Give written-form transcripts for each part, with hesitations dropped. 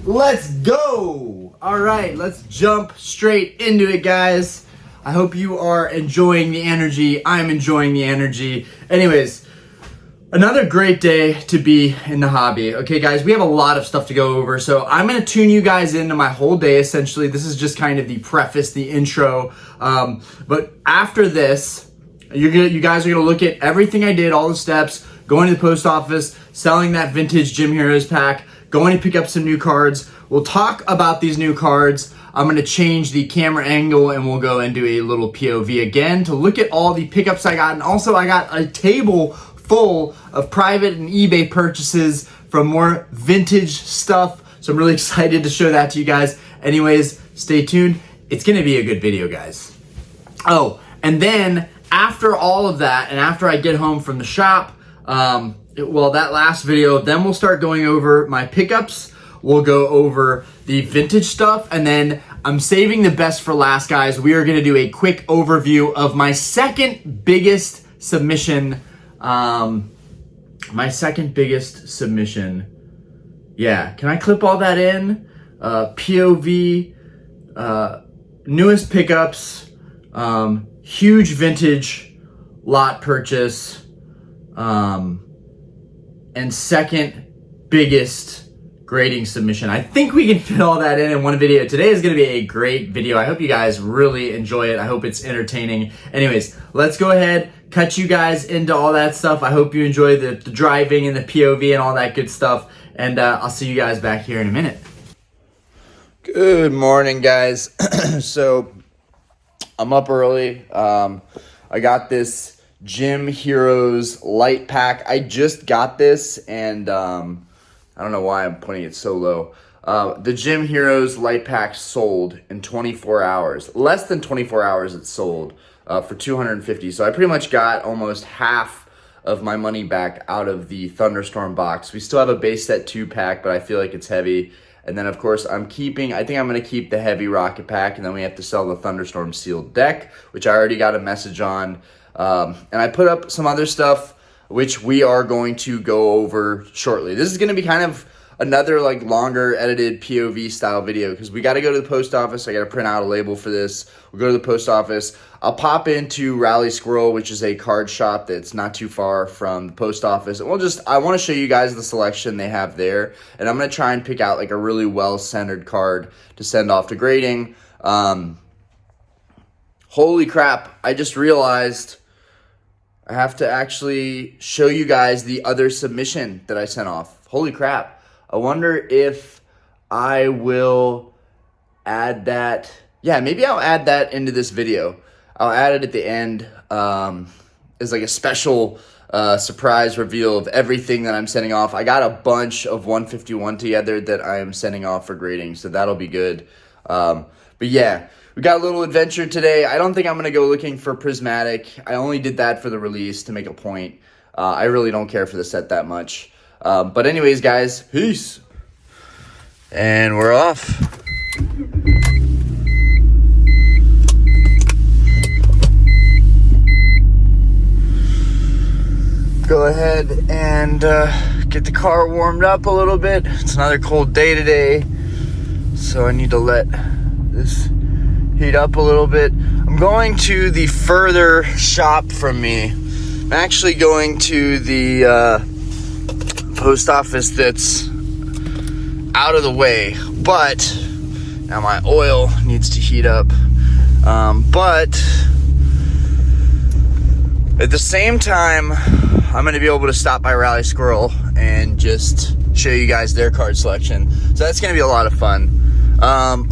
Let's go. All right, let's jump straight into it, guys. I hope you are enjoying the energy. I'm enjoying the energy. Anyways, another great day to be in the hobby. Okay, guys, we have a lot of stuff to go over, so I'm going to tune you guys into my whole day, essentially. This is just kind of the preface, the intro. But after this, you guys are going to look at everything I did, all the steps, going to the post office, selling that vintage Gym Heroes pack, going to pick up some new cards. We'll talk about these new cards. I'm going to change the camera angle and we'll go and do a little POV again to look at all the pickups I got. And also I got a table full of private and eBay purchases from more vintage stuff. So I'm really excited to show that to you guys. Anyways, stay tuned. It's going to be a good video, guys. Oh, and then after all of that and after I get home from the shop, that last video, then we'll start going over my pickups. We'll go over the vintage stuff, and then I'm saving the best for last, guys. We are going to do a quick overview of my second biggest submission. Yeah, can I clip all that in? POV, newest pickups, huge vintage lot purchase, and second biggest grading submission. I think we can fit all that in one video. Today is going to be a great video. I hope you guys really enjoy it. I hope it's entertaining. Anyways, let's go ahead, cut you guys into all that stuff. I hope you enjoy the driving and the POV and all that good stuff. And I'll see you guys back here in a minute. Good morning, guys. So I'm up early. I got this Gym Heroes light pack. I just got this, and I don't know why I'm putting it so low. The Gym Heroes light pack sold in 24 hours. Less than 24 hours it sold for $250. So I pretty much got almost half of my money back out of the Thunderstorm box. We still have a base set 2 pack, but I feel like it's heavy. And then, of course, I think I'm going to keep the heavy rocket pack, and then we have to sell the Thunderstorm sealed deck, which I already got a message on. And I put up some other stuff, which we are going to go over shortly. This is going to be kind of another longer edited POV style video because we got to go to the post office. I got to print out a label for this. We'll go to the post office. I'll pop into Rally Squirrel, which is a card shop that's not too far from the post office. And I want to show you guys the selection they have there. And I'm going to try and pick out a really well-centered card to send off to grading. Holy crap, I just realized I have to actually show you guys the other submission that I sent off. Holy crap. I wonder if I will add that. Yeah, maybe I'll add that into this video. I'll add it at the end as a special surprise reveal of everything that I'm sending off. I got a bunch of 151 together that I am sending off for grading, so that'll be good. But yeah. We got a little adventure today. I don't think I'm going to go looking for prismatic. I only did that for the release to make a point. I really don't care for the set that much. But anyways, guys, peace. And we're off. Go ahead and get the car warmed up a little bit. It's another cold day today, so I need to let this heat up a little bit. I'm going to the further shop from me. I'm actually going to the post office that's out of the way, but now my oil needs to heat up. But at the same time, I'm going to be able to stop by Rally Squirrel and just show you guys their card selection. So that's going to be a lot of fun.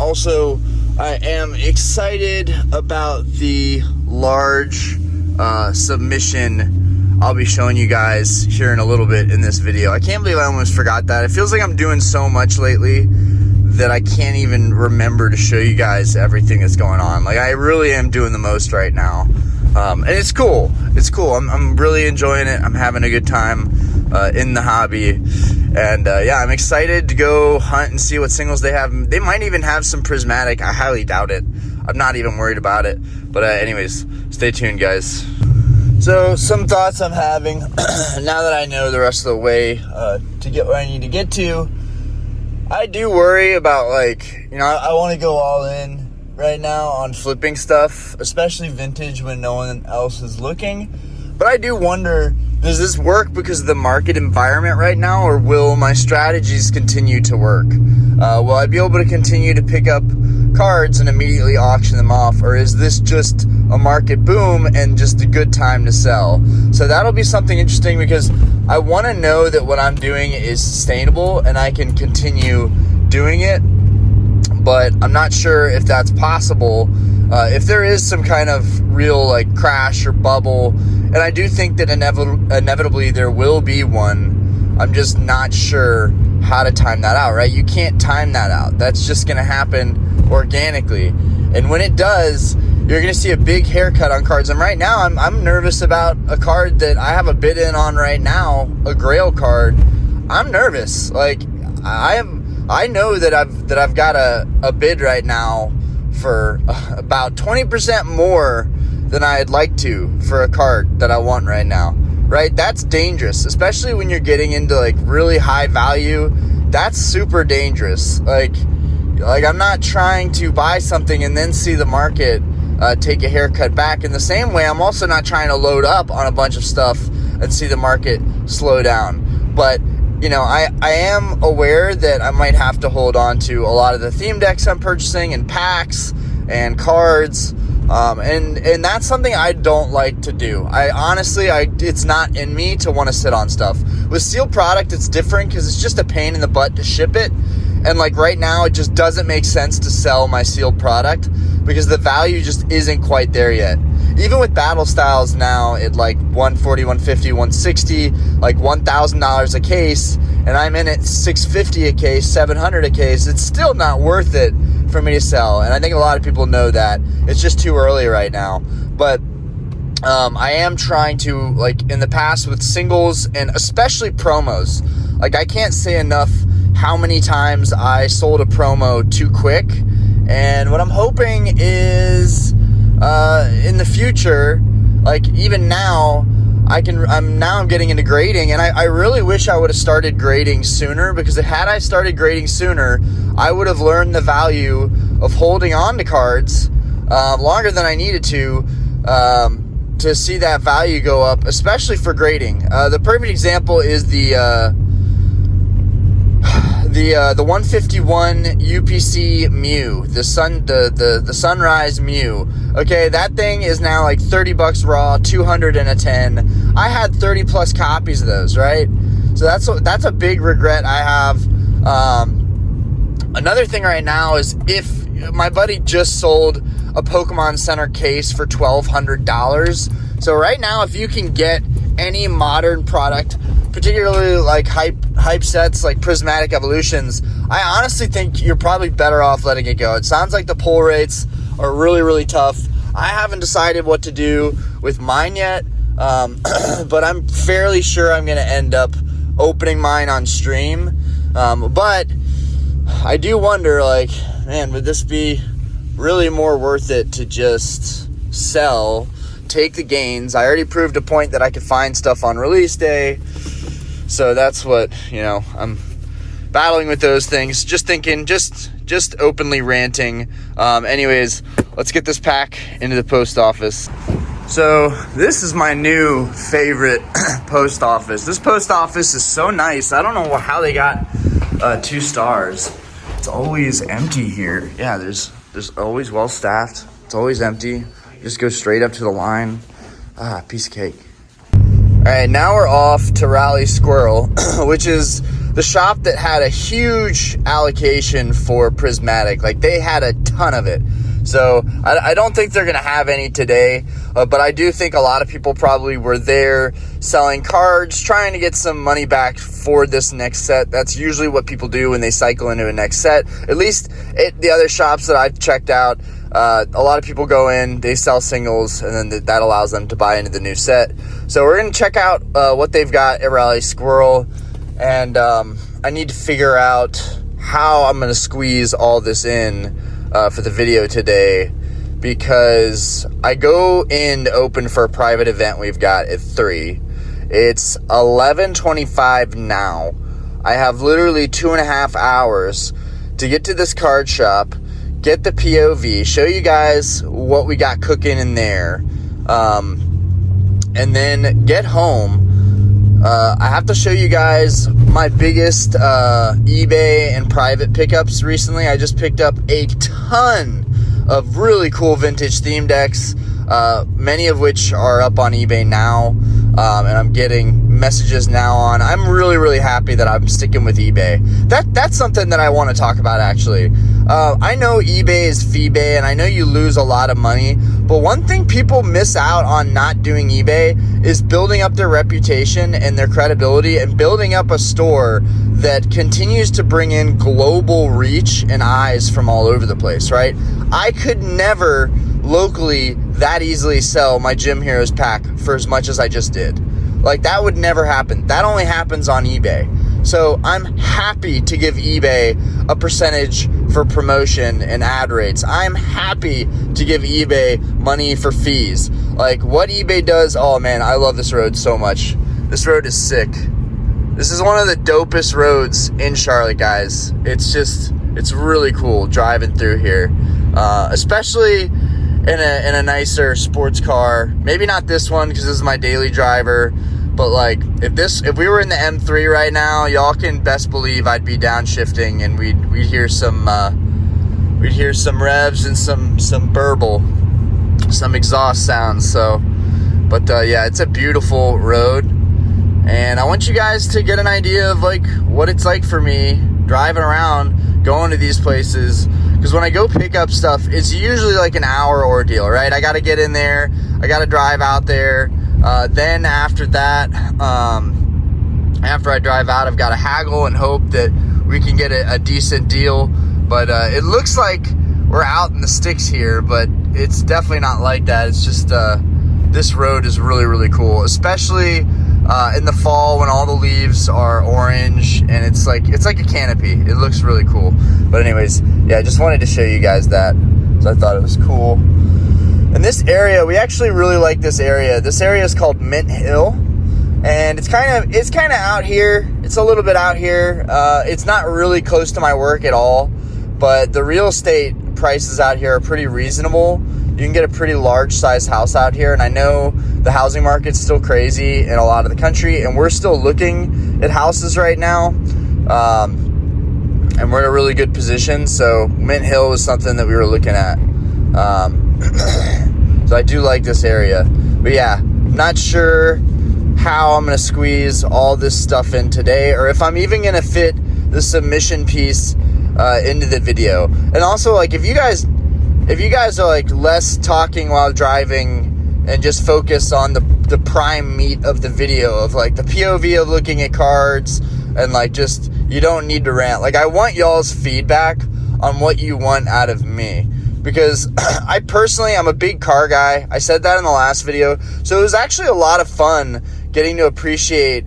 Also, I am excited about the large submission I'll be showing you guys here in a little bit in this video. I can't believe I almost forgot that. It feels like I'm doing so much lately that I can't even remember to show you guys everything that's going on. I really am doing the most right now. And it's cool. It's cool. I'm really enjoying it. I'm having a good time in the hobby. And yeah, I'm excited to go hunt and see what singles they have. They might even have some prismatic. I highly doubt it. I'm not even worried about it. But anyways, stay tuned, guys. So some thoughts I'm having now that I know the rest of the way to get where I need to get to. I do worry about, like, you know, I want to go all in right now on flipping stuff, especially vintage when no one else is looking. But I do wonder, does this work because of the market environment right now, or will my strategies continue to work? Will I be able to continue to pick up cards and immediately auction them off, or is this just a market boom and just a good time to sell? So that'll be something interesting, because I want to know that what I'm doing is sustainable and I can continue doing it, but I'm not sure if that's possible. If there is some kind of real like crash or bubble, and I do think that inevitably there will be one, I'm just not sure how to time that out, right? You can't time that out. That's just going to happen organically. And when it does, you're going to see a big haircut on cards. And right now, I'm nervous about a card that I have a bid in on right now, a Grail card. I'm nervous. Like, I know that I've got a bid right now for about 20% more than I'd like to for a card that I want right now, right? That's dangerous, especially when you're getting into like really high value. That's super dangerous. Like I'm not trying to buy something and then see the market take a haircut back. In the same way, I'm also not trying to load up on a bunch of stuff and see the market slow down. But you know, I am aware that I might have to hold on to a lot of the theme decks I'm purchasing and packs and cards. And that's something I don't like to do. It's not in me to want to sit on stuff. With sealed product, it's different because it's just a pain in the butt to ship it. And like right now, it just doesn't make sense to sell my sealed product because the value just isn't quite there yet. Even with battle styles now at like $140, $150, $160, like $1,000 a case, and I'm in at $650 a case, $700 a case, it's still not worth it for me to sell. And I think a lot of people know that. It's just too early right now. But I am trying to, like in the past with singles and especially promos, like I can't say enough how many times I sold a promo too quick. And what I'm hoping is in the future, like even now, I'm getting into grading, and I really wish I would have started grading sooner, because had I started grading sooner, I would have learned the value of holding on to cards longer than I needed to see that value go up, especially for grading. The perfect example is the 151 UPC Mew, the Sunrise Mew. Okay, that thing is now like $30 raw, 200 in a 10. I had 30 plus copies of those, right? So that's a big regret I have. Another thing right now is, if my buddy just sold a Pokemon Center case for $1,200. So right now, if you can get any modern product, particularly like hype sets like Prismatic Evolutions, I honestly think you're probably better off letting it go. It sounds like the pull rates are really, really tough. I haven't decided what to do with mine yet, but I'm fairly sure I'm going to end up opening mine on stream. But I do wonder, like, man, would this be really more worth it to just sell, take the gains? I already proved a point that I could find stuff on release day. So that's what, you know, I'm battling with those things. Just thinking, just openly ranting. Anyways, let's get this pack into the post office. So this is my new favorite post office. This post office is so nice. I don't know how they got 2 stars. It's always empty here. Yeah, there's always well staffed. It's always empty. Just go straight up to the line. Piece of cake. All right, now we're off to Rally Squirrel, which is the shop that had a huge allocation for Prismatic. Like, they had a ton of it. So I don't think they're going to have any today, but I do think a lot of people probably were there selling cards, trying to get some money back for this next set. That's usually what people do when they cycle into a next set. At least at the other shops that I've checked out, a lot of people go in, they sell singles, and then that allows them to buy into the new set. So we're going to check out what they've got at Rally Squirrel, and I need to figure out how I'm going to squeeze all this in for the video today, because I go in to open for a private event we've got at 3. It's 11:25 now. I have literally 2.5 hours to get to this card shop, get the POV, show you guys what we got cooking in there, and then get home. I have to show you guys my biggest eBay and private pickups recently. I just picked up a ton of really cool vintage theme decks, many of which are up on eBay now, and I'm getting messages now on. I'm really happy that I'm sticking with eBay. That's something that I want to talk about, actually. I know eBay is fee-bay, and I know you lose a lot of money, but one thing people miss out on not doing eBay is building up their reputation and their credibility, and building up a store that continues to bring in global reach and eyes from all over the place, right? I could never locally that easily sell my Gym Heroes pack for as much as I just did. Like, that would never happen. That only happens on eBay. So I'm happy to give eBay a percentage for promotion and ad rates. I'm happy to give eBay money for fees. Like, what eBay does, oh man, I love this road so much. This road is sick. This is one of the dopest roads in Charlotte, guys. It's really cool driving through here, especially in a nicer sports car. Maybe not this one, because this is my daily driver. But like, if we were in the M3 right now, y'all can best believe I'd be downshifting, and we'd hear some revs and some burble, some exhaust sounds. So, but yeah, it's a beautiful road, and I want you guys to get an idea of like what it's like for me driving around, going to these places. Because when I go pick up stuff, it's usually like an hour ordeal, right? I got to get in there, I got to drive out there. Then after that, after I drive out, I've got to haggle and hope that we can get a decent deal. But it looks like we're out in the sticks here, but it's definitely not like that. It's just this road is really cool, especially in the fall when all the leaves are orange and it's like a canopy. It looks really cool. But anyways, yeah, I just wanted to show you guys that, so I thought it was cool. And this area, we actually really like this area. This area is called Mint Hill, and it's kind of out here. It's a little bit out here. It's not really close to my work at all, but the real estate prices out here are pretty reasonable. You can get a pretty large size house out here, and I know the housing market's still crazy in a lot of the country, and we're still looking at houses right now, and we're in a really good position. So Mint Hill was something that we were looking at. So I do like this area, but yeah, not sure how I'm going to squeeze all this stuff in today, or if I'm even going to fit the submission piece into the video. And also, like, if you guys are like less talking while driving and just focus on the prime meat of the video of like the POV of looking at cards, and like, just, you don't need to rant. Like, I want y'all's feedback on what you want out of me. Because I personally, I'm a big car guy. I said that in the last video. So it was actually a lot of fun getting to appreciate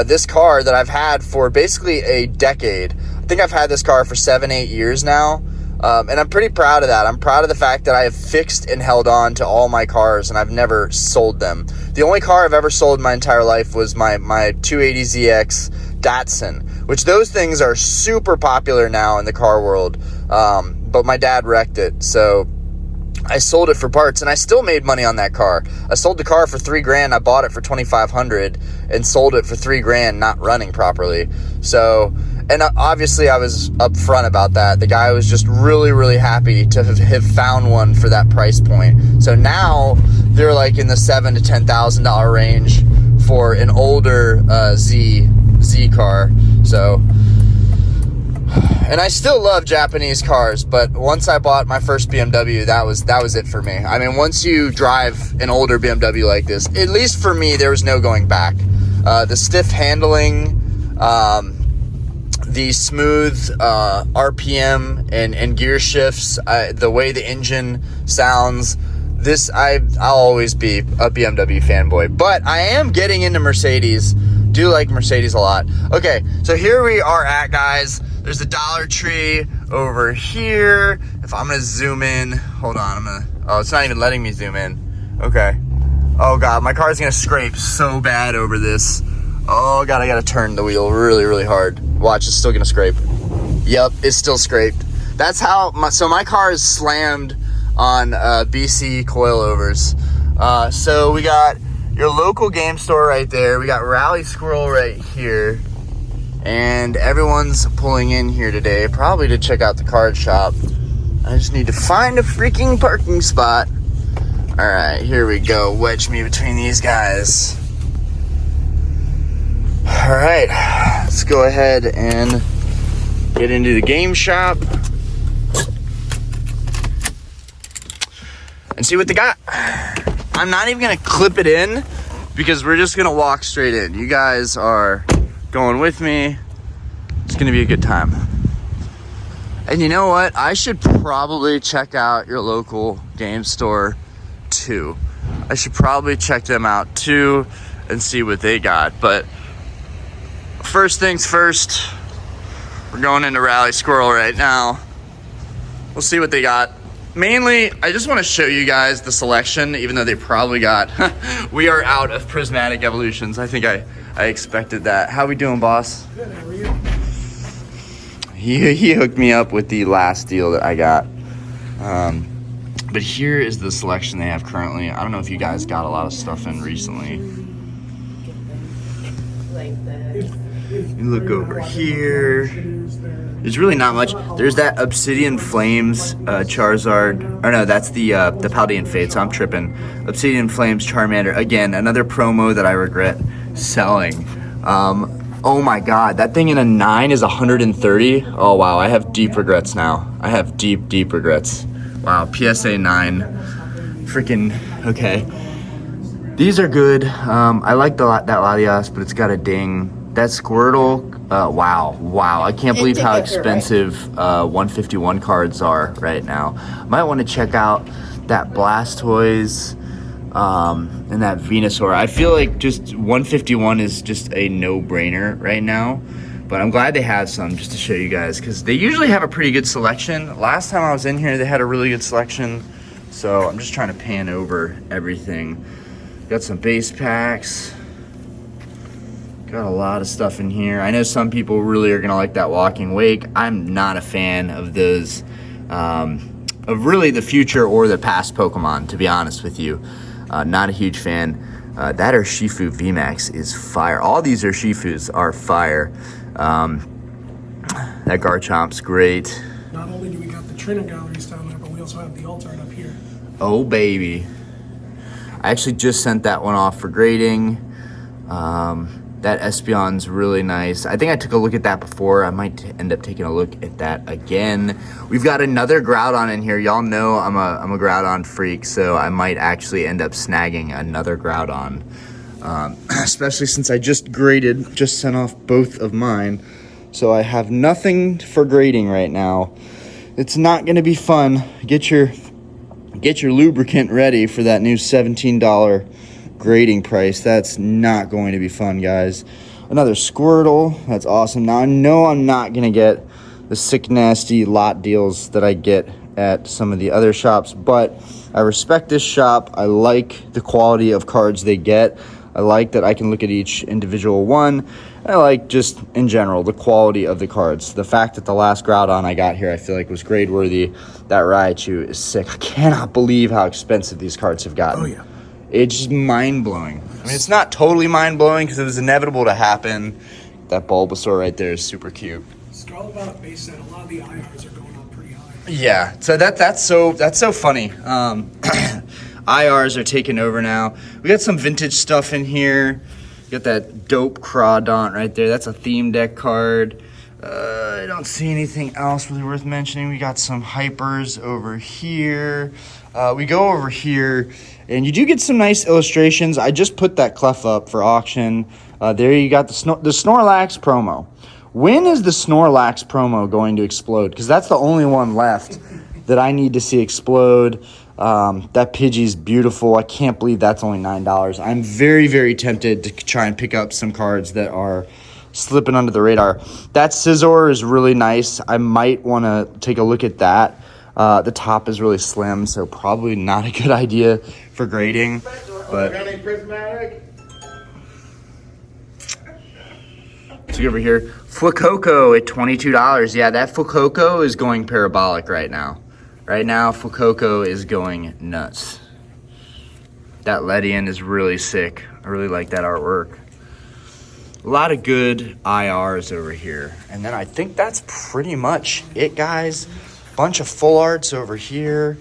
this car that I've had for basically a decade. I think I've had this car for 7-8 years now. And I'm pretty proud of that. I'm proud of the fact that I have fixed and held on to all my cars, and I've never sold them. The only car I've ever sold in my entire life was my 280ZX Datsun, which those things are super popular now in the car world. But my dad wrecked it, so I sold it for parts, and I still made money on that car. I sold the car for $3,000. I bought it for $2,500 and sold it for $3,000, not running properly. So, and obviously I was upfront about that. The guy was just really happy to have found one for that price point. So now they're like in the $7,000 to $10,000 range for an older Z car. So, and I still love Japanese cars, but once I bought my first BMW, that was it for me. I mean, once you drive an older BMW like this, at least for me, there was no going back. The stiff handling, the smooth RPM and gear shifts, the way the engine sounds, I'll always be a BMW fanboy. But I am getting into Mercedes. Do like Mercedes a lot. Okay, so here we are at, guys. There's a Dollar Tree over here. If I'm gonna zoom in, hold on, oh, it's not even letting me zoom in. Okay. Oh God, my car's gonna scrape so bad over this. Oh God, I gotta turn the wheel really, really hard. Watch, it's still gonna scrape. Yep, it's still scraped. That's how, my car is slammed on BC coilovers. So we got your local game store right there. We got Rally Squirrel right here. And everyone's pulling in here today, probably to check out the card shop. I just need to find a freaking parking spot. All right, here we go. Wedge me between these guys. All right, let's go ahead and get into the game shop and see what they got. I'm not even gonna clip it in because we're just gonna walk straight in. You guys are going with me. It's gonna be a good time. And you know what? I should probably check out your local game store too. I should probably check them out too and see what they got. But first things first, we're going into Rally Squirrel right now. We'll see what they got. Mainly, I just want to show you guys the selection, even though they probably got, we are out of prismatic evolutions. I think I expected that. How we doing, boss? Good, how are you? He hooked me up with the last deal that I got. But here is the selection they have currently. I don't know if you guys got a lot of stuff in recently. You look over here. There's really not much. There's that Obsidian Flames Charizard. Or no, that's the Paldean Fade, so I'm tripping. Obsidian Flames Charmander. Again, another promo that I regret selling. Oh my God, that thing in a 9 is 130. Oh wow, I have deep regrets now. I have deep regrets. Wow, PSA 9. Freaking, okay. These are good. I like that Latias, but it's got a ding. That Squirtle, wow. I can't believe how expensive 151 cards are right now. Might want to check out that Blastoise and that Venusaur. I feel like just 151 is just a no-brainer right now. But I'm glad they have some just to show you guys because they usually have a pretty good selection. Last time I was in here, they had a really good selection. So I'm just trying to pan over everything. Got some base packs. Got a lot of stuff in here. I know some people really are gonna like that Walking Wake. I'm not a fan of those, of really the future or the past Pokemon, to be honest with you. Not a huge fan. That Urshifu VMAX is fire. All these Urshifus are fire. That Garchomp's great. Not only do we got the Trainer Galleries down there, but we also have the Altart up here. Oh baby. I actually just sent that one off for grading. That Espeon's really nice. I think I took a look at that before. I might end up taking a look at that again. We've got another Groudon in here. Y'all know I'm a Groudon freak, so I might actually end up snagging another Groudon. Especially since I just sent off both of mine. So I have nothing for grading right now. It's not gonna be fun. Get your lubricant ready for that new $17 grading price. That's not going to be fun, guys. Another Squirtle. That's awesome. Now I know I'm not gonna get the sick nasty lot deals that I get at some of the other shops, but I respect this shop. I like the quality of cards they get. I like that I can look at each individual one. I like just in general the quality of the cards. The fact that the last Groudon I got here I feel like was grade worthy. That Raichu is sick. I cannot believe how expensive these cards have gotten. Oh yeah. It's just mind-blowing. I mean, it's not totally mind-blowing because it was inevitable to happen. That Bulbasaur right there is super cute. It's all about a base set. A lot of the IRs are going up pretty high. Yeah, so that's so funny. IRs are taking over now. We got some vintage stuff in here. We got that dope Crawdaunt right there. That's a theme deck card. I don't see anything else really worth mentioning. We got some hypers over here. We go over here, and you do get some nice illustrations. I just put that Clef up for auction. There you got the Snorlax promo. When is the Snorlax promo going to explode? Because that's the only one left that I need to see explode. That Pidgey's beautiful. I can't believe that's only $9. I'm very, very tempted to try and pick up some cards that are slipping under the radar. That Scizor is really nice. I might want to take a look at that. The top is really slim, so probably not a good idea for grading. But Let's go over here. Fuecoco at $22. Yeah, that Fuecoco is going parabolic right now. Right now, Fuecoco is going nuts. That lead-in is really sick. I really like that artwork. A lot of good IRs over here. And then I think that's pretty much it, guys. Bunch of full arts over here,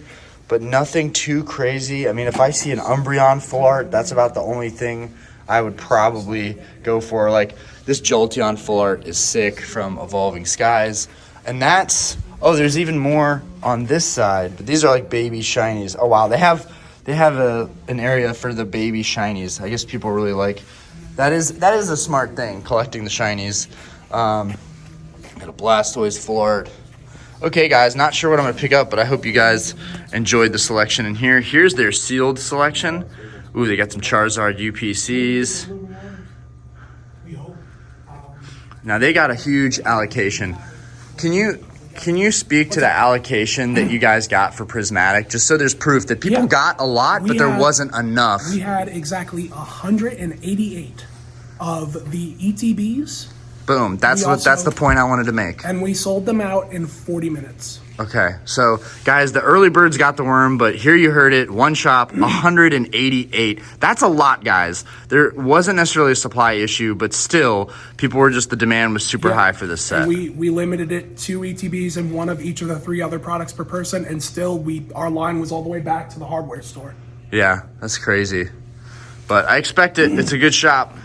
but nothing too crazy. I mean, if I see an Umbreon full art, that's about the only thing I would probably go for. Like, this Jolteon full art is sick from Evolving Skies. And that's, oh, there's even more on this side. But these are like baby shinies. Oh, wow, they have an area for the baby shinies. I guess people really like. That is a smart thing, collecting the shinies. Got a Blastoise full art. Okay, guys, not sure what I'm going to pick up, but I hope you guys enjoyed the selection in here. Here's their sealed selection. Ooh, they got some Charizard UPCs. Now, they got a huge allocation. Can you speak to the allocation that you guys got for Prismatic, just so there's proof that people got a lot, but there wasn't enough? We had exactly 188 of the ETBs. Boom. That's the point I wanted to make. And we sold them out in 40 minutes. Okay, so guys, the early birds got the worm, but here you heard it, one shop, 188. That's a lot, guys. There wasn't necessarily a supply issue, but still, the demand was super high for this set. And we limited it to ETBs and one of each of the 3 other products per person, and still our line was all the way back to the hardware store. Yeah, that's crazy. But I expect it. It's a good shop.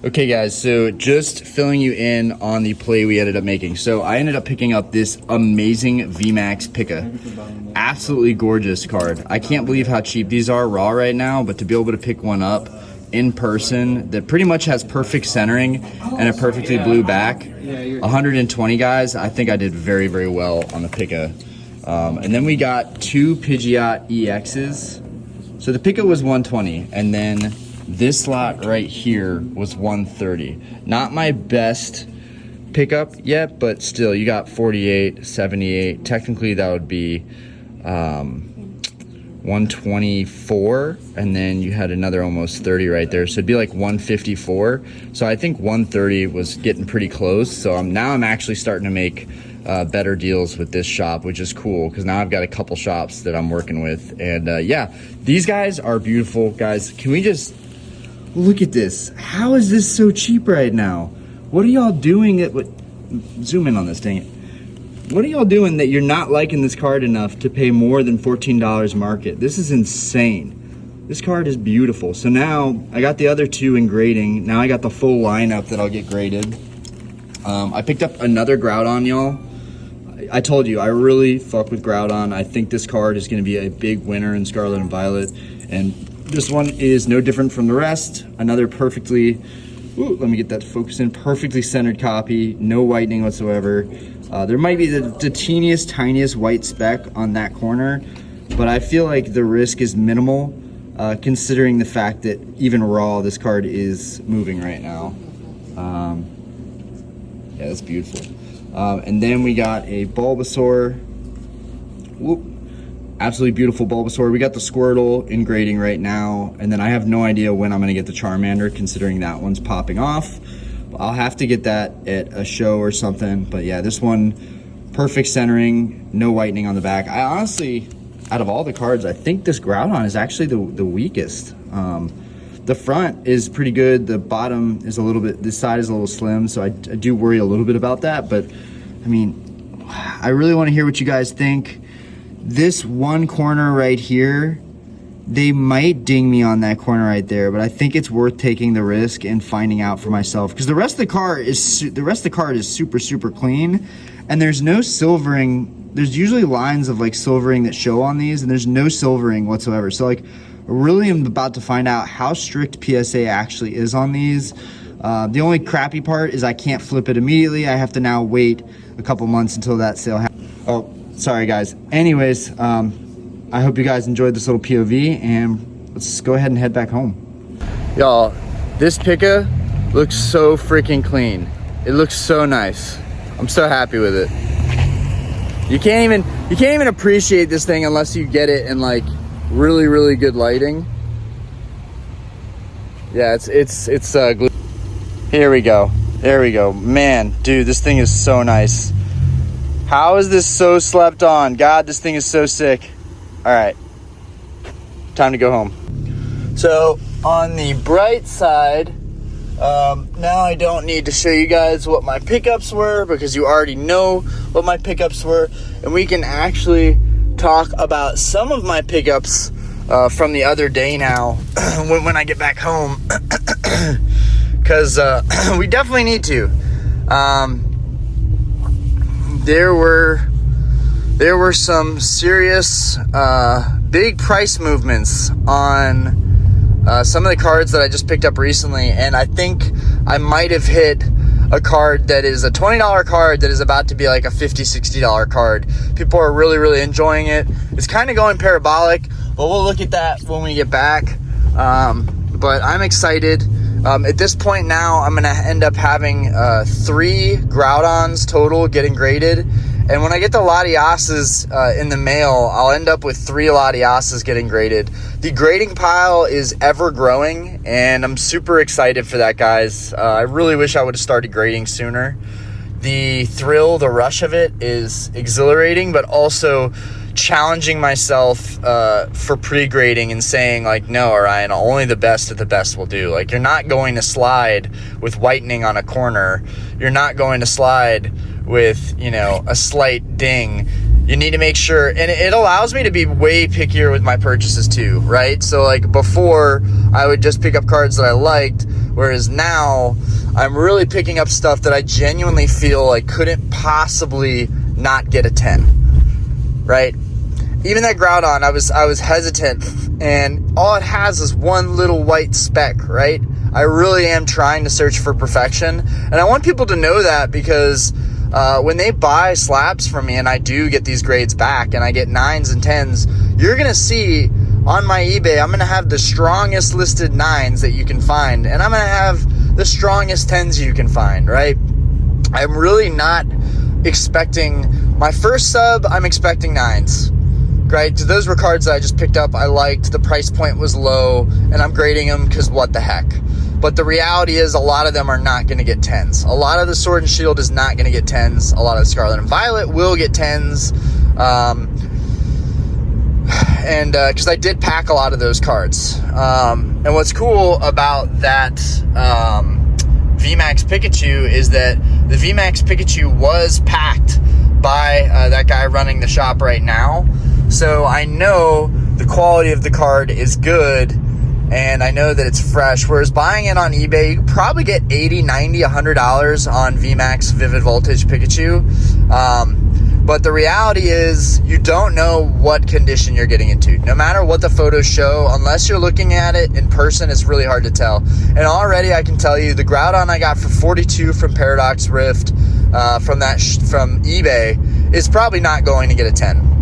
Okay, guys, so just filling you in on the play we ended up making. So I ended up picking up this amazing VMAX Pika. Absolutely gorgeous card. I can't believe how cheap these are raw right now, but to be able to pick one up in person that pretty much has perfect centering and a perfectly blue back, 120, guys, I think I did very, very well on the Pika. And then we got 2 Pidgeot EXs. So the Pika was 120, and then this lot right here was 130. Not my best pickup yet, but still, you got 48, 78. Technically, that would be 124, and then you had another almost 30 right there. So it'd be like 154. So I think 130 was getting pretty close. So now I'm actually starting to make better deals with this shop, which is cool because now I've got a couple shops that I'm working with. And yeah, these guys are beautiful. Guys, can we just look at this? How is this so cheap right now? What are y'all doing? Zoom in on this, dang it. What are y'all doing that you're not liking this card enough to pay more than $14 market? This is insane. This card is beautiful. So now I got the other 2 in grading. Now I got the full lineup that I'll get graded. I picked up another Groudon, y'all. I told you, I really fuck with Groudon. I think this card is going to be a big winner in Scarlet and Violet. And this one is no different from the rest. Another perfectly, let me get that focus in, perfectly centered copy, no whitening whatsoever. There might be the teeniest, tiniest white speck on that corner, but I feel like the risk is minimal, considering the fact that even raw, this card is moving right now. Yeah, that's beautiful. And then we got a Bulbasaur. Absolutely beautiful Bulbasaur. We got the Squirtle in grading right now, and then I have no idea when I'm going to get the Charmander, considering that one's popping off. I'll have to get that at a show or something, but yeah, this one, perfect centering, no whitening on the back. I honestly, out of all the cards, I think this Groudon is actually the weakest. The front is pretty good. The bottom is a little bit, this side is a little slim, so I do worry a little bit about that, but I mean, I really want to hear what you guys think. This one corner right here, they might ding me on that corner right there, but I think it's worth taking the risk and finding out for myself, because the rest of the card is super, super clean, and there's no silvering. There's usually lines of like silvering that show on these, and there's no silvering whatsoever. So like, I really am about to find out how strict PSA actually is on these. The only crappy part is I can't flip it immediately. I have to now wait a couple months until that sale happens. Oh, sorry guys. Anyways, I hope you guys enjoyed this little POV, and let's go ahead and head back home. Y'all, this Pika looks so freaking clean. It looks so nice. I'm so happy with it. You can't even appreciate this thing unless you get it in like really, really good lighting. Yeah, it's glue. Here we go. There we go. Man, dude, this thing is so nice. How is this so slept on? God, this thing is so sick. All right, time to go home. So on the bright side, now I don't need to show you guys what my pickups were because you already know what my pickups were, and we can actually talk about some of my pickups from the other day now when I get back home, because we definitely need to. There were some serious big price movements on some of the cards that I just picked up recently, and I think I might have hit a card that is a $20 card that is about to be like a $50, $60 card. People are really enjoying it. It's kind of going parabolic, but we'll look at that when we get back. But I'm excited. At this point now, I'm going to end up having 3 Groudons total getting graded. And when I get the Latiases in the mail, I'll end up with 3 Latiases getting graded. The grading pile is ever growing, and I'm super excited for that, guys. I really wish I would have started grading sooner. The thrill, the rush of it is exhilarating, but also challenging myself for pre-grading and saying, like, no, Orion, only the best of the best will do. Like, you're not going to slide with whitening on a corner. You're not going to slide with, you know, a slight ding. You need to make sure, and it allows me to be way pickier with my purchases too, right? So like before, I would just pick up cards that I liked, whereas now I'm really picking up stuff that I genuinely feel like couldn't possibly not get a 10, right? Even that Groudon, I was hesitant, and all it has is one little white speck, right? I really am trying to search for perfection, and I want people to know that, because when they buy slabs from me and I do get these grades back and I get 9s and 10s, you're going to see on my eBay, I'm going to have the strongest listed 9s that you can find, and I'm going to have the strongest 10s you can find, right? I'm really not expecting, my first sub, I'm expecting 9s, right? Those were cards that I just picked up, I liked, the price point was low, and I'm grading them because what the heck. But the reality is a lot of them are not going to get 10s. A lot of the Sword and Shield is not going to get 10s. A lot of the Scarlet and Violet will get 10s. And because I did pack a lot of those cards. And what's cool about that VMAX Pikachu is that the VMAX Pikachu was packed by that guy running the shop right now. So I know the quality of the card is good, and I know that it's fresh, whereas buying it on eBay, you could probably get $80, $90, $100 on VMAX Vivid Voltage Pikachu. But the reality is you don't know what condition you're getting into. No matter what the photos show, unless you're looking at it in person, it's really hard to tell. And already I can tell you the Groudon I got for 42 from Paradox Rift from eBay is probably not going to get a 10.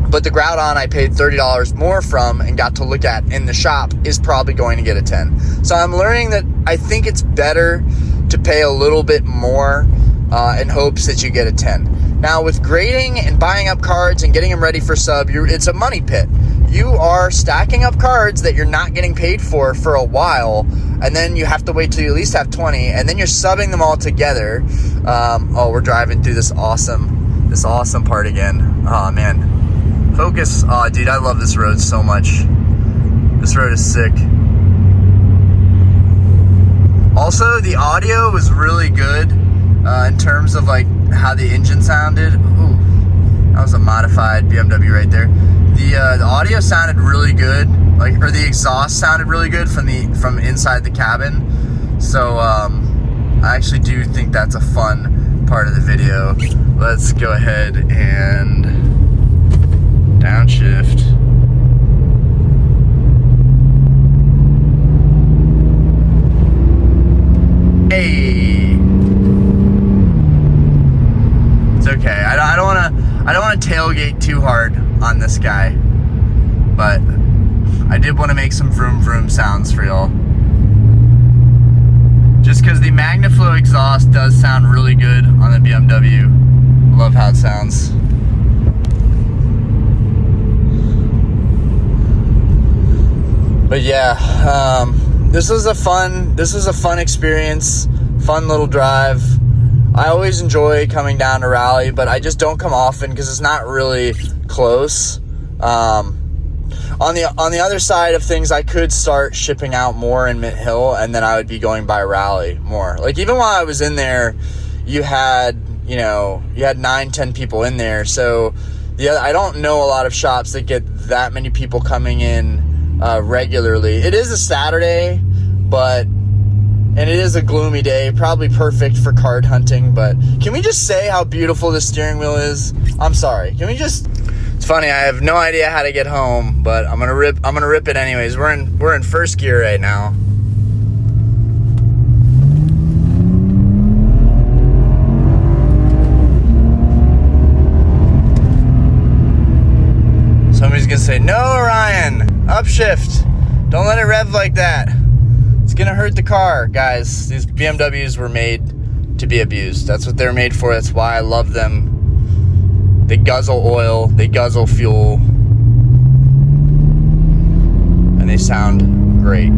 But the Groudon I paid $30 more from and got to look at in the shop is probably going to get a 10. So I'm learning that I think it's better to pay a little bit more in hopes that you get a 10. Now with grading and buying up cards and getting them ready for sub, it's a money pit. You are stacking up cards that you're not getting paid for a while, and then you have to wait till you at least have 20, and then you're subbing them all together. Oh, we're driving through this awesome part again. Oh man. Focus. Oh, dude, I love this road so much. This road is sick. Also, the audio was really good in terms of like how the engine sounded. Ooh, that was a modified BMW right there. The audio sounded really good, or the exhaust sounded really good from inside the cabin. So I actually do think that's a fun part of the video. Let's go ahead and downshift. Hey, it's okay. I don't want to tailgate too hard on this guy, but I did want to make some vroom vroom sounds for y'all. Just because the MagnaFlow exhaust does sound really good on the BMW. I love how it sounds. But yeah, this was a fun experience Fun little drive. I always enjoy coming down to Raleigh, but I just don't come often because it's not really close. On the other side of things, I could start shipping out more in Mint Hill, and then I would be going by Raleigh more. Like, even while I was in there, you had 9-10 people in there. So I don't know a lot of shops that get that many people coming in regularly. It is a Saturday, and it is a gloomy day, probably perfect for card hunting. But can we just say how beautiful this steering wheel is? I'm sorry. Can we just? It's funny. I have no idea how to get home, but I'm gonna rip it anyways. We're in first gear right now. Somebody's gonna say, "No, Ryan, upshift. Don't let it rev like that. It's gonna hurt the car." Guys, these BMWs were made to be abused. That's what they're made for. That's why I love them. They guzzle oil, they guzzle fuel, and they sound great.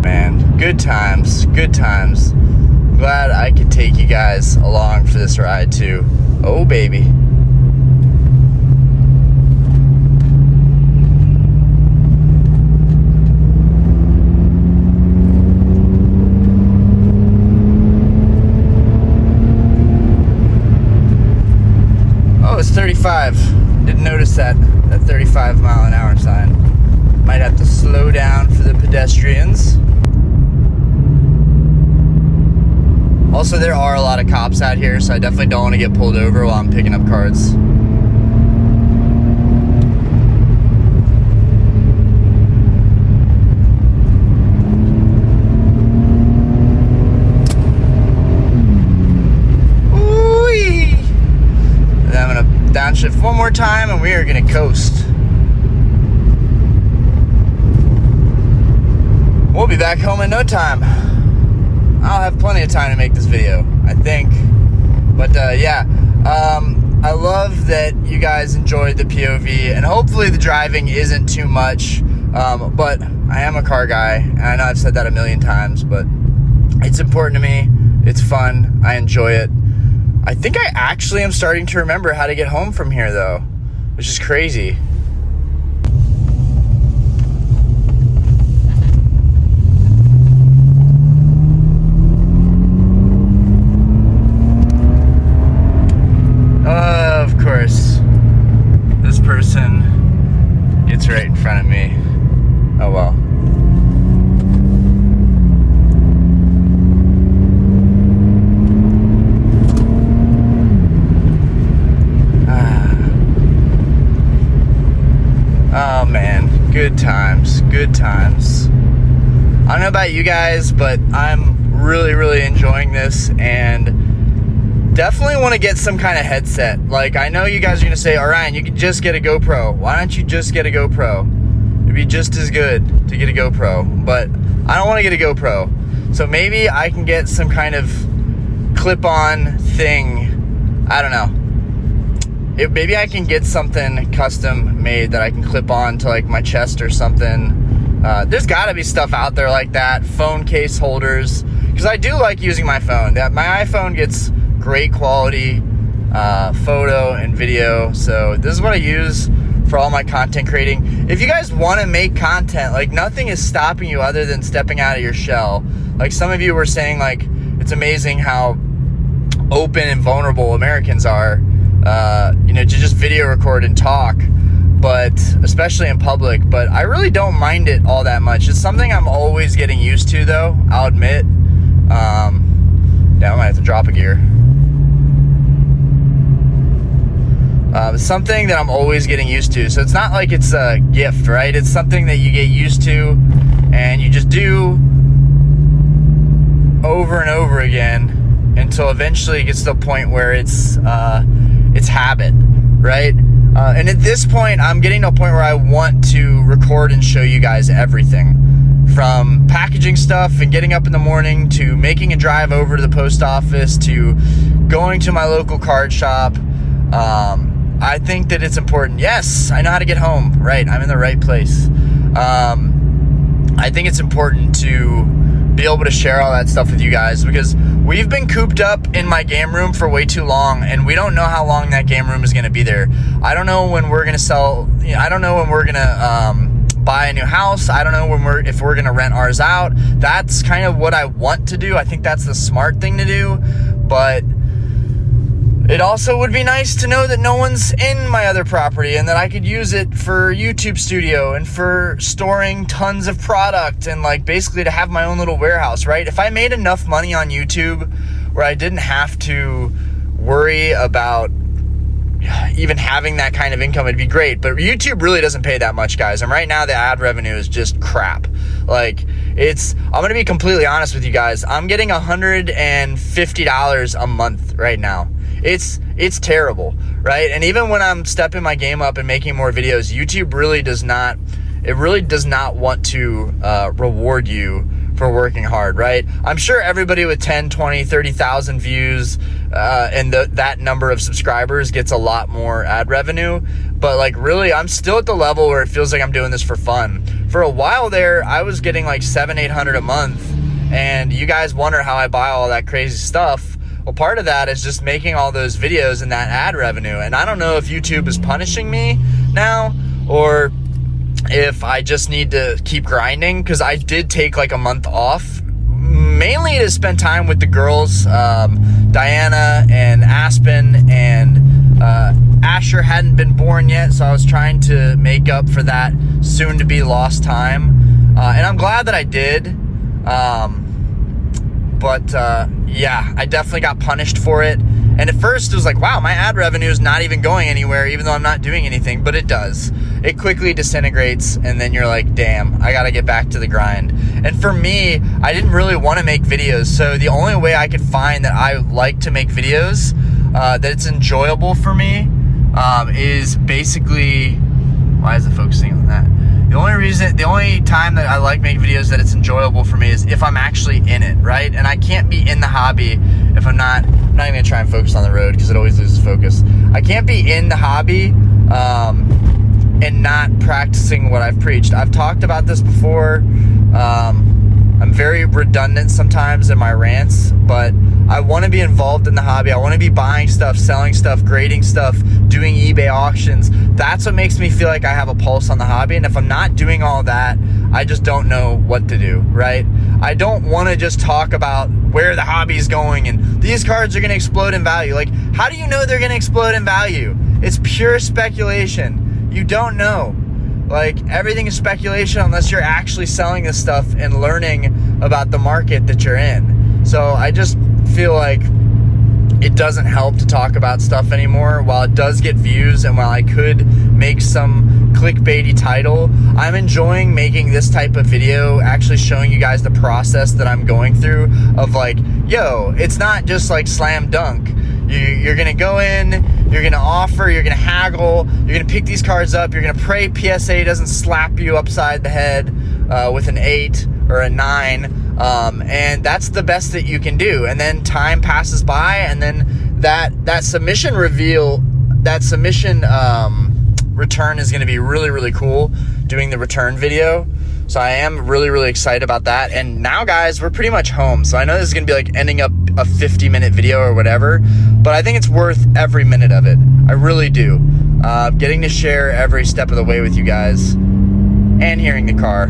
Man, good times, good times. Glad I could take you guys along for this ride too. Oh, baby. It's 35. Didn't notice that 35 mile an hour sign. Might have to slow down for the pedestrians. Also, there are a lot of cops out here, so I definitely don't want to get pulled over while I'm picking up cards. Downshift one more time and we are gonna coast. We'll be back home in no time. I'll have plenty of time to make this video, I think. But yeah, I love that you guys enjoyed the POV, and hopefully the driving isn't too much. But I am a car guy, and I know I've said that a million times, but it's important to me. It's fun. I enjoy it. I think I actually am starting to remember how to get home from here, though, which is crazy. Of course, this person gets right in front of me. Oh well. Oh man, good times, good times. I don't know about you guys, but I'm really enjoying this, and definitely want to get some kind of headset. Like, I know you guys are gonna say, "All right, you could just get a GoPro. Why don't you just get a GoPro? It'd be just as good to get a GoPro." But I don't want to get a GoPro, so maybe I can get some kind of clip-on thing. I don't know. Maybe I can get something custom made that I can clip on to like my chest or something. There's gotta be stuff out there like that. Phone case holders, because I do like using my phone. My iPhone gets great quality photo and video, so this is what I use for all my content creating. If you guys want to make content, like, nothing is stopping you other than stepping out of your shell. Like, some of you were saying, like, it's amazing how open and vulnerable Americans are, to just video record and talk, but especially in public. But I really don't mind it all that much. It's something I'm always getting used to, though, I'll admit. Now I might have to drop a gear. Something that I'm always getting used to. So it's not like it's a gift, right? It's something that you get used to and you just do over and over again until eventually it gets to the point where it's habit, right? And at this point, I'm getting to a point where I want to record and show you guys everything, from packaging stuff and getting up in the morning to making a drive over to the post office to going to my local card shop. I think that it's important. Yes, I know how to get home. Right, I'm in the right place. I think it's important to be able to share all that stuff with you guys, because we've been cooped up in my game room for way too long, and we don't know how long that game room is going to be there. I don't know when we're going to sell. I don't know when we're going to buy a new house. I don't know if we're going to rent ours out. That's kind of what I want to do. I think that's the smart thing to do, but it also would be nice to know that no one's in my other property and that I could use it for YouTube studio and for storing tons of product and like basically to have my own little warehouse, right? If I made enough money on YouTube where I didn't have to worry about even having that kind of income, it'd be great. But YouTube really doesn't pay that much, guys. And right now the ad revenue is just crap. Like I'm going to be completely honest with you guys. I'm getting $150 a month right now. It's terrible, right? And even when I'm stepping my game up and making more videos, YouTube really does not want to reward you for working hard, right? I'm sure everybody with 10, 20, 30,000 views and that number of subscribers gets a lot more ad revenue, but like really I'm still at the level where it feels like I'm doing this for fun. For a while there, I was getting like $700-800 a month, and you guys wonder how I buy all that crazy stuff. Well, part of that is just making all those videos and that ad revenue. And I don't know if YouTube is punishing me now or if I just need to keep grinding, because I did take like a month off, mainly to spend time with the girls. Diana and Aspen and Asher hadn't been born yet, so I was trying to make up for that soon to be lost time. And I'm glad that I did. But yeah, I definitely got punished for it. And at first it was like, wow, my ad revenue is not even going anywhere, even though I'm not doing anything, but it does. It quickly disintegrates, and then you're like, damn, I gotta get back to the grind. And for me, I didn't really want to make videos, so the only way I could find that I like to make videos, that it's enjoyable for me, is basically, why is it focusing on that? The only time that I like making videos that it's enjoyable for me is if I'm actually in it, right? And I can't be in the hobby if I'm not even gonna try and focus on the road because it always loses focus. I can't be in the hobby and not practicing what I've preached. I've talked about this before. I'm very redundant sometimes in my rants, but I want to be involved in the hobby. I want to be buying stuff, selling stuff, grading stuff, doing eBay auctions. That's what makes me feel like I have a pulse on the hobby. And if I'm not doing all that, I just don't know what to do, right? I don't want to just talk about where the hobby is going and these cards are going to explode in value. Like, how do you know they're going to explode in value? It's pure speculation. You don't know. Like, everything is speculation unless you're actually selling this stuff and learning about the market that you're in. So I just feel like it doesn't help to talk about stuff anymore. While it does get views and while I could make some clickbaity title, I'm enjoying making this type of video, actually showing you guys the process that I'm going through of like, yo, it's not just like slam dunk. You're going to go in, you're going to offer, you're going to haggle, you're going to pick these cards up, you're going to pray PSA doesn't slap you upside the head with an 8 or a 9, and that's the best that you can do. And then time passes by, and then that submission return is going to be really, really cool, doing the return video. So I am really, really excited about that. And now, guys, we're pretty much home. So I know this is going to be like ending up a 50-minute video or whatever, but I think it's worth every minute of it. I really do. Getting to share every step of the way with you guys and hearing the car.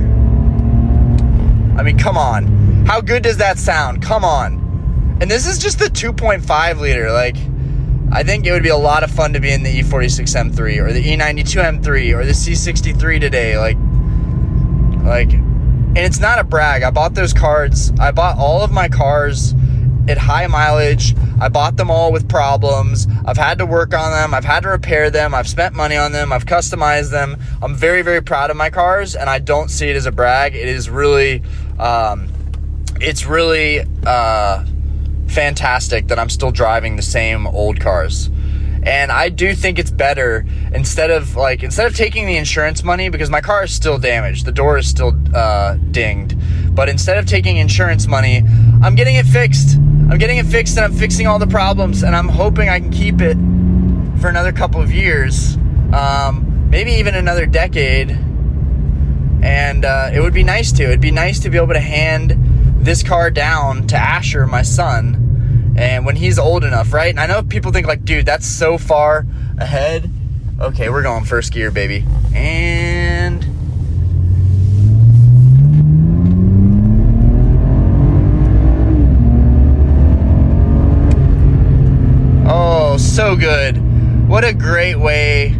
I mean, come on. How good does that sound? Come on. And this is just the 2.5 liter. Like, I think it would be a lot of fun to be in the E46 M3 or the E92 M3 or the C63 today. And it's not a brag. I bought those cards. I bought all of my cars at high mileage. I bought them all with problems. I've had to work on them. I've had to repair them. I've spent money on them. I've customized them. I'm very, very proud of my cars, and I don't see it as a brag. It is really, fantastic that I'm still driving the same old cars. And I do think it's better instead of taking the insurance money, because my car is still damaged. The door is still dinged. But instead of taking insurance money, I'm getting it fixed. And I'm fixing all the problems, and I'm hoping I can keep it for another couple of years, maybe even another decade. and it would be nice to. It'd be nice to be able to hand this car down to Asher, my son, and when he's old enough, right? And I know people think like, dude, that's so far ahead. Okay, we're going first gear, baby. And oh, so good. What a great way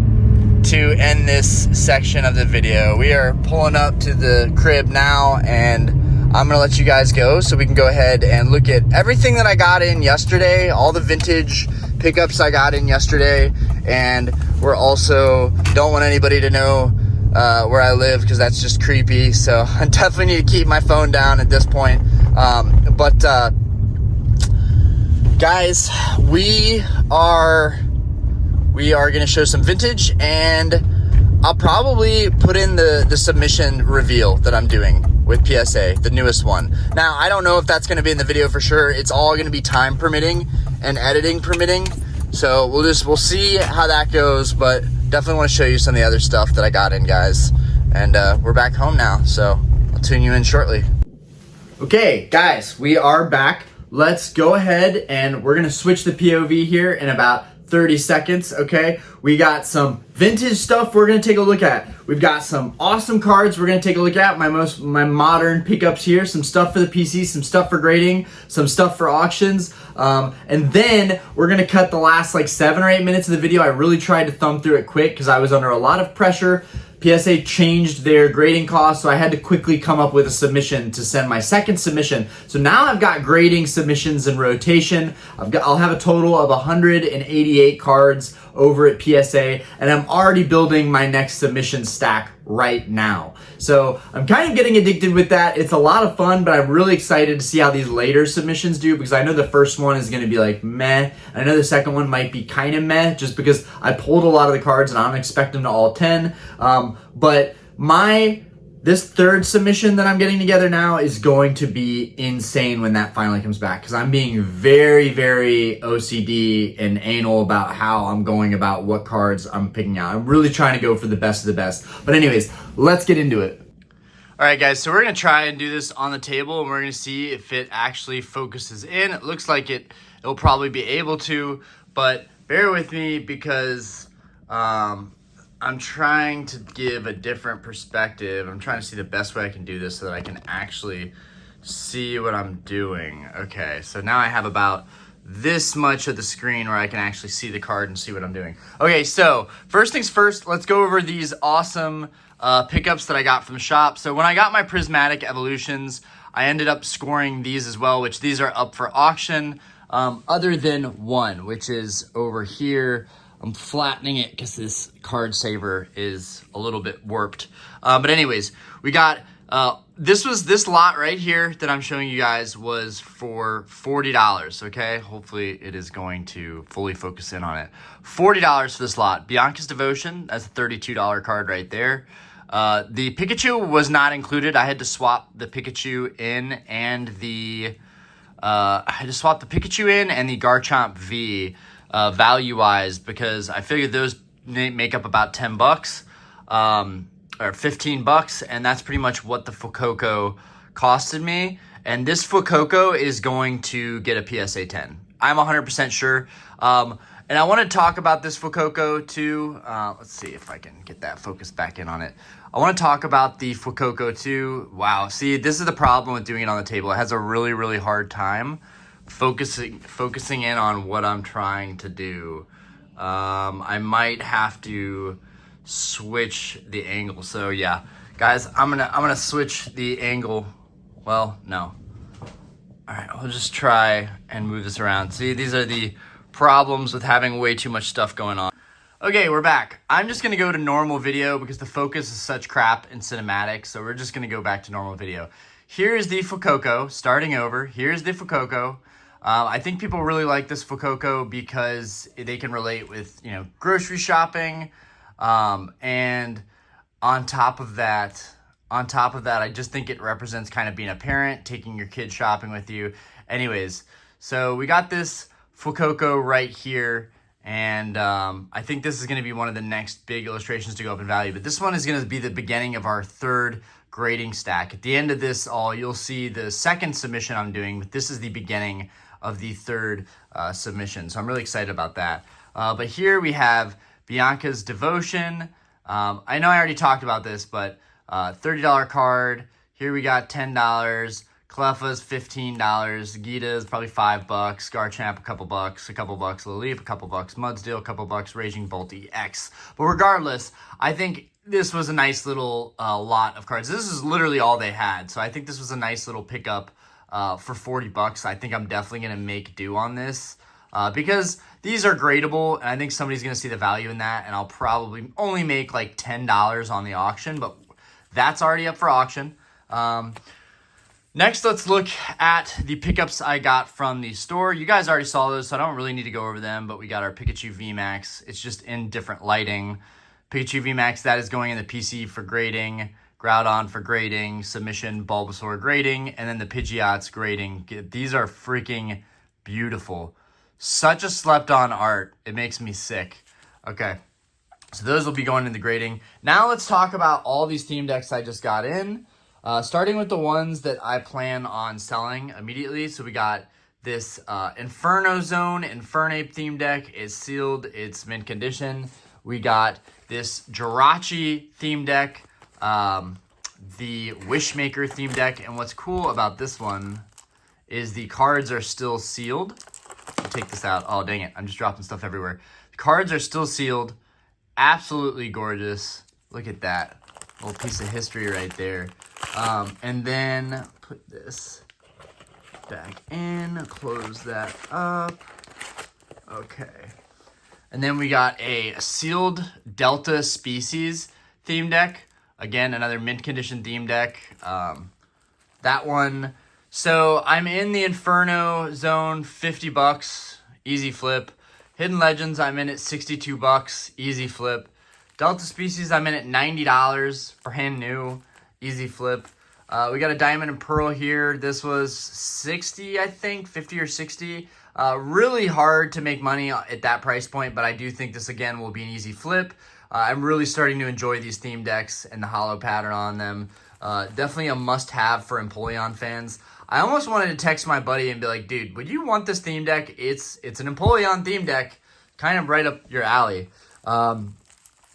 to end this section of the video. We are pulling up to the crib now, and I'm gonna let you guys go so we can go ahead and look at everything that I got in yesterday, all the vintage pickups I got in yesterday, and we're also don't want anybody to know where I live because that's just creepy, so I definitely need to keep my phone down at this point. Guys, we are gonna show some vintage, and I'll probably put in the submission reveal that I'm doing with PSA, the newest one. Now, I don't know if that's gonna be in the video for sure. It's all gonna be time permitting and editing permitting. So we'll see how that goes, but definitely wanna show you some of the other stuff that I got in, guys. And we're back home now, so I'll tune you in shortly. Okay, guys, we are back. Let's go ahead and we're gonna switch the POV here in about 30 seconds, okay? We got some vintage stuff we're gonna take a look at. We've got some awesome cards we're gonna take a look at, my modern pickups here, some stuff for the PC, some stuff for grading, some stuff for auctions, and then we're gonna cut the last like 7 or 8 minutes of the video. I really tried to thumb through it quick because I was under a lot of pressure. PSA changed their grading costs, so I had to quickly come up with a submission to send my second submission. So now I've got grading submissions in rotation. I'll have a total of 188 cards over at PSA, and I'm already building my next submission stack right now. So I'm kind of getting addicted with that. It's a lot of fun, but I'm really excited to see how these later submissions do, because I know the first one is going to be like meh. I know the second one might be kind of meh just because I pulled a lot of the cards and I don't expect them to all 10. But this third submission that I'm getting together now is going to be insane when that finally comes back, because I'm being very, very OCD and anal about how I'm going about what cards I'm picking out. I'm really trying to go for the best of the best. But anyways, let's get into it. All right, guys, so we're going to try and do this on the table, and we're going to see if it actually focuses in. It looks like it'll probably be able to, but bear with me because I'm trying to give a different perspective. I'm trying to see the best way I can do this so that I can actually see what I'm doing. Okay, so now I have about this much of the screen where I can actually see the card and see what I'm doing. Okay, so first things first, let's go over these awesome pickups that I got from the shop. So when I got my Prismatic Evolutions, I ended up scoring these as well, which these are up for auction, other than one, which is over here. I'm flattening it because this card saver is a little bit warped. But anyways, we got, this lot right here that I'm showing you guys was for $40, okay? Hopefully it is going to fully focus in on it. $40 for this lot. Bianca's Devotion, that's a $32 card right there. The Pikachu was not included. I had to swap the Pikachu in and the Garchomp V value-wise, because I figured those make up about $10 or $15, and that's pretty much what the Fuecoco costed me. And this Fuecoco is going to get a PSA 10. I'm 100% sure. And I want to talk about this Fuecoco too. Let's see if I can get that focus back in on it. I want to talk about the Fuecoco too. Wow, see, this is the problem with doing it on the table. It has a really, really hard time focusing in on what I'm trying to do. I might have to switch the angle. So yeah, guys, I'm gonna switch the angle. Well, no. All right, I'll just try and move this around. See, these are the problems with having way too much stuff going on. Okay, we're back. I'm just gonna go to normal video because the focus is such crap in cinematic, so we're just gonna go back to normal video. Here's the Fuecoco, starting over. Here's the Fuecoco. I think people really like this Fuecoco because they can relate with, grocery shopping. And on top of that, I just think it represents kind of being a parent, taking your kid shopping with you. Anyways, so we got this Fuecoco right here, And I think this is going to be one of the next big illustrations to go up in value. But this one is going to be the beginning of our third grading stack. At the end of this you'll see the second submission I'm doing, but this is the beginning of the third submission. So I'm really excited about that. But here we have Bianca's Devotion. I know I already talked about this, but $30 card. Here we got $10. Cleffa's $15. Gita's probably $5. Garchamp a couple bucks. Laleep a couple bucks. Mudsdale a couple bucks. Raging Bolt EX. But regardless, I think this was a nice little lot of cards. This is literally all they had. So I think this was a nice little pickup for $40. I think I'm definitely going to make do on this because these are gradable, and I think somebody's going to see the value in that, and I'll probably only make like $10 on the auction, but that's already up for auction. Next, let's look at the pickups I got from the store. You guys already saw those, so I don't really need to go over them, but we got our Pikachu VMAX. It's just in different lighting. Pikachu VMAX, that is going in the PC for grading, Groudon for grading, Submission, Bulbasaur grading, and then the Pidgeot's grading. These are freaking beautiful. Such a slept-on art. It makes me sick. Okay, so those will be going in the grading. Now let's talk about all these theme decks I just got in. Starting with the ones that I plan on selling immediately. So we got this Inferno Zone Infernape theme deck. It's sealed. It's mint condition. We got this Jirachi theme deck, the Wishmaker theme deck. And what's cool about this one is the cards are still sealed. I'll take this out. Oh, dang it. I'm just dropping stuff everywhere. The cards are still sealed. Absolutely gorgeous. Look at that. Little piece of history right there. And then put this back in, close that up. Okay. And then we got a sealed Delta Species theme deck. Again, another mint condition theme deck. That one. So I'm in the Inferno Zone, $50, easy flip. Hidden Legends, I'm in at $62, easy flip. Delta Species, I'm in at $90, brand new, easy flip. We got a Diamond and Pearl here. This was 60, I think, 50 or 60. Really hard to make money at that price point, but I do think this, again, will be an easy flip. I'm really starting to enjoy these theme decks and the hollow pattern on them. Definitely a must-have for Empoleon fans. I almost wanted to text my buddy and be like, dude, would you want this theme deck? It's an Empoleon theme deck, kind of right up your alley.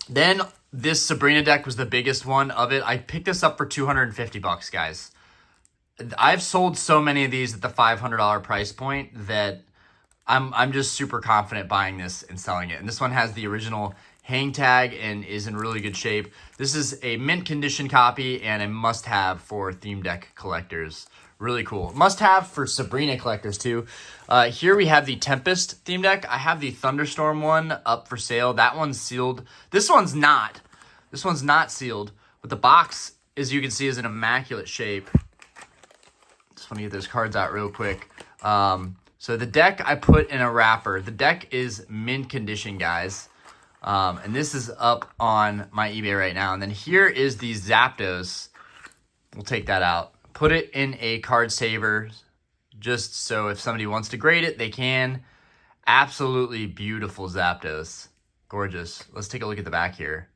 Then this Sabrina deck was the biggest one of it. I picked this up for $250, guys. I've sold so many of these at the $500 price point that I'm just super confident buying this and selling it. And this one has the original hang tag and is in really good shape. This is a mint condition copy and a must-have for theme deck collectors. Really cool. Must-have for Sabrina collectors, too. Here we have the Tempest theme deck. I have the Thunderstorm one up for sale. That one's sealed. This one's not. This one's not sealed. But the box, as you can see, is in immaculate shape. Just want to get those cards out real quick. So the deck I put in a wrapper. The deck is mint condition, guys. And this is up on my eBay right now. And then here is the Zapdos. We'll take that out. Put it in a card saver just so if somebody wants to grade it, they can. Absolutely beautiful Zapdos. Gorgeous. Let's take a look at the back here.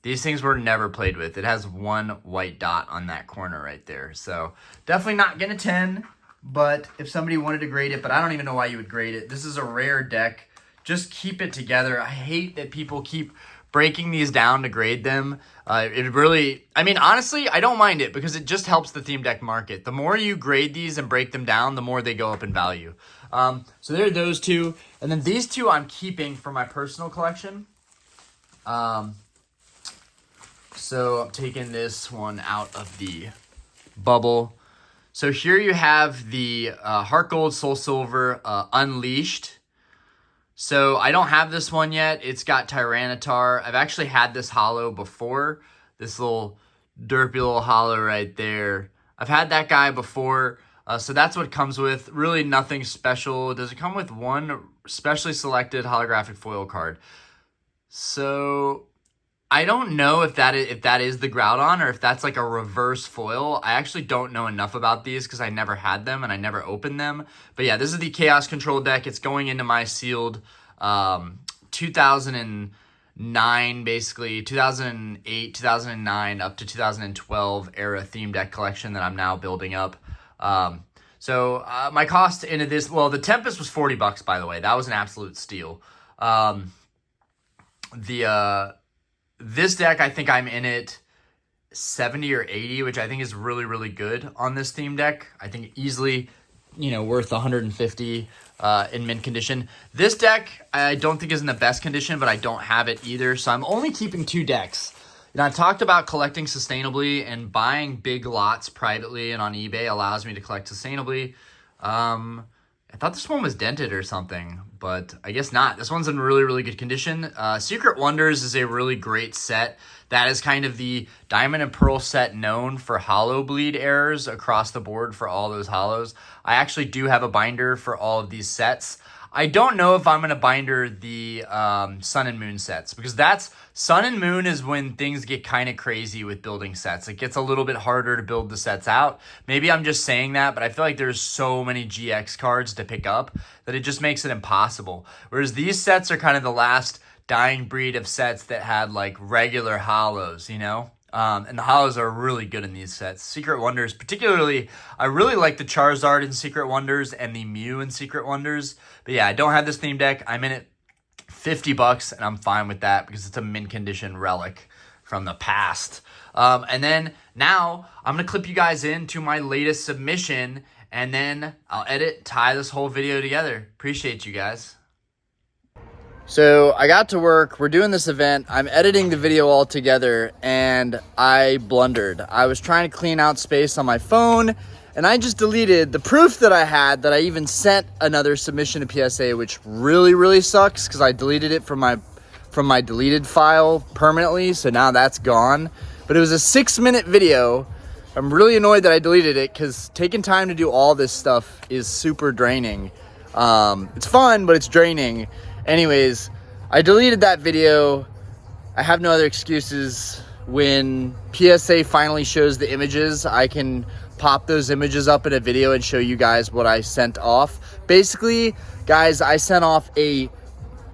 These things were never played with. It has one white dot on that corner right there. So definitely not getting a 10, but if somebody wanted to grade it, but I don't even know why you would grade it. This is a rare deck. Just keep it together. I hate that people keep breaking these down to grade them. It really, I mean, honestly, I don't mind it because it just helps the theme deck market. The more you grade these and break them down, the more they go up in value. So there are those two. And then these two I'm keeping for my personal collection. So I'm taking this one out of the bubble. So here you have the Heart Gold, Soul Silver, Unleashed. So I don't have this one yet. It's got Tyranitar. I've actually had this hollow before. This little derpy little hollow right there. I've had that guy before. So that's what it comes with. Really nothing special. Does it come with one specially selected holographic foil card? So I don't know if that is the Groudon or if that's like a reverse foil. I actually don't know enough about these because I never had them and I never opened them. But yeah, this is the Chaos Control deck. It's going into my sealed 2009, basically 2008, 2009 up to 2012 era theme deck collection that I'm now building up. So my cost into this, well, the Tempest was $40, by the way. That was an absolute steal. This deck, I think I'm in it 70 or 80, which I think is really, really good on this theme deck. I think easily, worth 150 in mint condition. This deck, I don't think is in the best condition, but I don't have it either. So I'm only keeping 2 decks. I talked about collecting sustainably, and buying big lots privately and on eBay allows me to collect sustainably. I thought this one was dented or something, but I guess not. This one's in really, really good condition. Secret Wonders is a really great set. That is kind of the Diamond and Pearl set known for hollow bleed errors across the board for all those hollows. I actually do have a binder for all of these sets. I don't know if I'm going to binder the Sun and Moon sets, because Sun and Moon is when things get kind of crazy with building sets. It gets a little bit harder to build the sets out. Maybe I'm just saying that, but I feel like there's so many GX cards to pick up that it just makes it impossible. Whereas these sets are kind of the last dying breed of sets that had like regular hollows, and the hollows are really good in these sets. Secret Wonders, particularly, I really like the Charizard in Secret Wonders and the Mew in Secret Wonders. But yeah, I don't have this theme deck. I'm in it $50, and I'm fine with that because it's a mint condition relic from the past. And then now I'm going to clip you guys into my latest submission, and then I'll tie this whole video together. Appreciate you guys. So I got to work, we're doing this event, I'm editing the video all together, and I blundered. I was trying to clean out space on my phone, and I just deleted the proof that I had that I even sent another submission to PSA, which really, really sucks because I deleted it from my deleted file permanently, so now that's gone. But it was a 6-minute video. I'm really annoyed that I deleted it because taking time to do all this stuff is super draining. It's fun, but it's draining. Anyways, I deleted that video. I have no other excuses. When PSA finally shows the images, I can pop those images up in a video and show you guys what I sent off. Basically, guys, I sent off a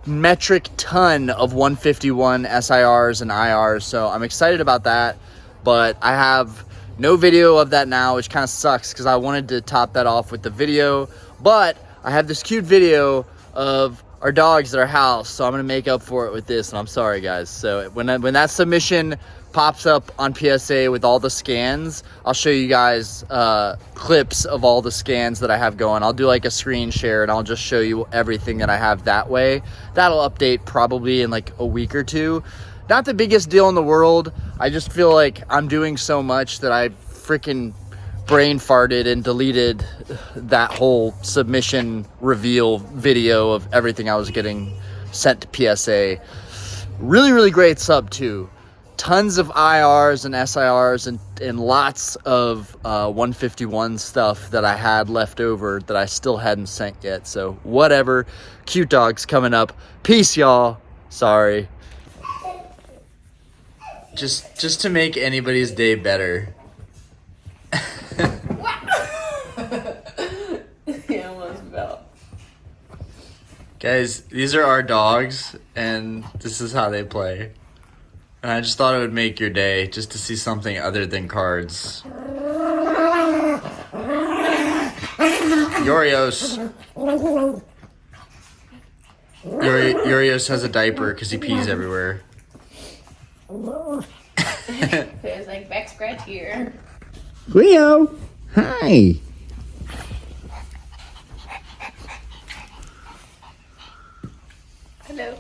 metric ton of 151 SIRs and IRs, so I'm excited about that, but I have no video of that now, which kind of sucks because I wanted to top that off with the video, but I have this cute video of our dogs at our house, so I'm gonna make up for it with this, and I'm sorry guys. So when that submission pops up on PSA with all the scans, I'll show you guys clips of all the scans that I have going. I'll do like a screen share and I'll just show you everything that I have that way. That'll update probably in like a week or two. Not the biggest deal in the world. I just feel like I'm doing so much that I freaking brain farted and deleted that whole submission reveal video of everything I was getting sent to PSA. Really, really great sub too. Tons of IRs and SIRs and lots of 151 stuff that I had left over that I still hadn't sent yet. So whatever. Cute dogs coming up. Peace, y'all. Sorry. Just to make anybody's day better. Guys, these are our dogs, and this is how they play. And I just thought it would make your day just to see something other than cards. Yorios. Yorios has a diaper because he pees everywhere. There's like back scratch here. Leo, hi. Hello.